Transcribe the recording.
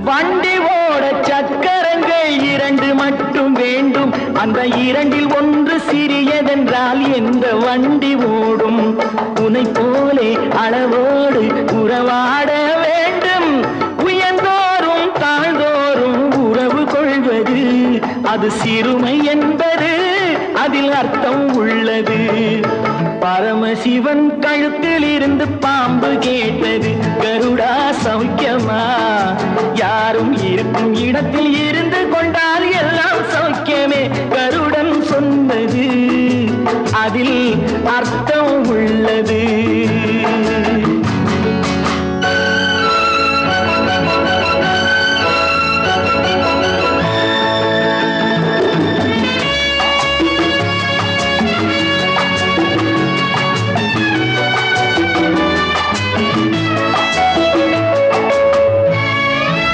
வண்டி ஓட சக்கரங்கள் இரண்டு மட்டும் வேண்டும். அந்த இரண்டில் ஒன்று சிறியதென்றால் எந்த வண்டி ஓடும்? உனை போலே அளவோடு உறவாட வேண்டும். உயர்ந்தோறும் தாழ்ந்தோறும் உறவு கொள்வது அது சிறுமை என்பது அதில் அர்த்தம் உள்ளது. பரமசிவன் கழுத்தில் இருந்து பாம்பு கேட்டது, கருடா சௌக்கியமா? யாரும் இருக்கும் இடத்தில் இருந்து கொண்டால் எல்லாம் சௌக்கியமே. கருடன் சொன்னது அதில் அர்த்தம் உள்ளது.